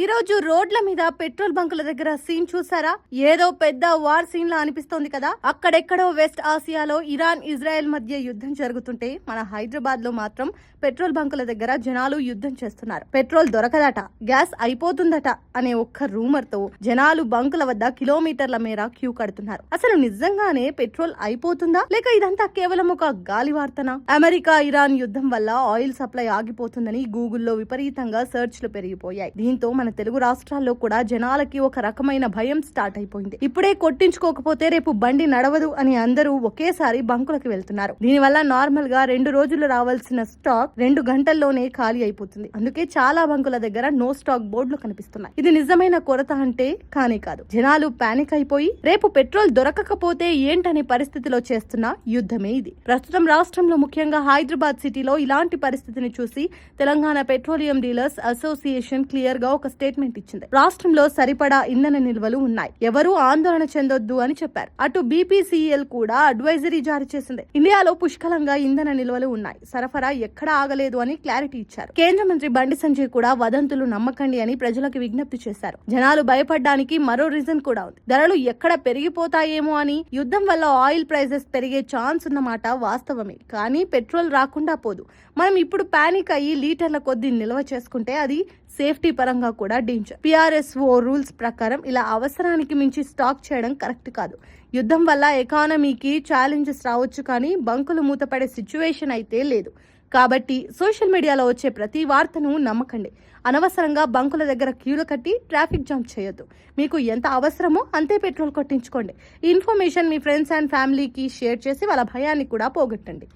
ఈ రోజు రోడ్ల మీద పెట్రోల్ బంకుల దగ్గర సీన్ చూసారా? ఏదో పెద్ద వార్ సీన్ లా అనిపిస్తోంది కదా. అక్కడెక్కడో వెస్ట్ ఆసియాలో ఇరాన్ ఇజ్రాయెల్ మధ్య యుద్ధం జరుగుతుంటే మన హైదరాబాద్ లో మాత్రం పెట్రోల్ బంకుల దగ్గర జనాలు యుద్ధం చేస్తున్నారు. పెట్రోల్ దొరకదట, గ్యాస్ అయిపోతుందట అనే ఒక్క రూమర్ తో జనాలు బంకుల వద్ద కిలోమీటర్ల మేర క్యూ కడుతున్నారు. అసలు నిజంగానే పెట్రోల్ అయిపోతుందా, లేక ఇదంతా కేవలం ఒక గాలి వార్తనా? అమెరికా ఇరాన్ యుద్ధం వల్ల ఆయిల్ సప్లై ఆగిపోతుందని గూగుల్లో విపరీతంగా సెర్చ్లు పెరిగిపోయాయి. దీంతో మన తెలుగు రాష్ట్రాల్లో కూడా జనాలకి ఒక రకమైన భయం స్టార్ట్ అయిపోయింది. ఇప్పుడే కొట్టించుకోకపోతే రేపు బండి నడవదు అని అందరూ ఒకేసారి బంకులకు వెళ్తున్నారు. దీనివల్ల నార్మల్ గా 2 రోజులు రావాల్సిన స్టాక్ 2 గంటల్లోనే ఖాళీ అయిపోతుంది. అందుకే చాలా బంకుల దగ్గర నో స్టాక్ బోర్డులు కనిపిస్తున్నాయి. ఇది నిజమైన కొరత అంటే కానే కాదు. జనాలు పానిక్ అయిపోయి రేపు పెట్రోల్ దొరకకపోతే ఏంటనే పరిస్థితిలో చేస్తున్న యుద్ధమే ఇది. ప్రస్తుతం రాష్ట్రంలో ముఖ్యంగా హైదరాబాద్ సిటీలో ఇలాంటి పరిస్థితిని చూసి Telangana petroleum dealers association clear గా ఒక స్టేట్మెంట్ ఇచ్చింది. రాష్ట్రంలో సరిపడా ఇంధన నిల్వలు ఉన్నాయి, ఎవరూ ఆందోళన చెందొద్దు అని చెప్పారు. అటు బీపీసీఎల్ కూడా అడ్వైజరీ జారీ చేసింది. ఇండియాలో పుష్కలంగా ఇంధన నిల్వలు ఉన్నాయి, సరఫరా ఎక్కడా ఆగలేదు అని క్లారిటీ ఇచ్చారు. కేంద్ర మంత్రి బండి సంజయ్ కూడా వదంతులు నమ్మకండి అని ప్రజలకు విజ్ఞప్తి చేశారు. జనాలు భయపడడానికి మరో రీజన్ కూడా ఉంది. ధరలు ఎక్కడ పెరిగిపోతాయేమో అని. యుద్ధం వల్ల ఆయిల్ ప్రైజెస్ పెరిగే ఛాన్స్ ఉన్నమాట వాస్తవమే, కానీ పెట్రోల్ రాకుండా పోదు. మనం ఇప్పుడు పానిక్ అయ్యి లీటర్ల కొద్దీ నిల్వ చేసుకుంటే అది సేఫ్టీ పరంగా కూడా డేంజర్. పిఆర్ఎస్ఓ రూల్స్ ప్రకారం ఇలా అవసరానికి మించి స్టాక్ చేయడం కరెక్ట్ కాదు. యుద్ధం వల్ల ఎకానమీకి ఛాలెంజెస్ రావచ్చు, కానీ బంకులు మూతపడే సిచ్యువేషన్ అయితే లేదు. కాబట్టి సోషల్ మీడియాలో వచ్చే ప్రతి వార్తను నమ్మకండి. అనవసరంగా బంకుల దగ్గర క్యూలు కట్టి ట్రాఫిక్ జామ్ చేయొద్దు. మీకు ఎంత అవసరమో అంతే పెట్రోల్ కొట్టించుకోండి. ఈ ఇన్ఫర్మేషన్ మీ ఫ్రెండ్స్ అండ్ ఫ్యామిలీకి షేర్ చేసి వాళ్ళ భయాన్ని కూడా పోగొట్టండి.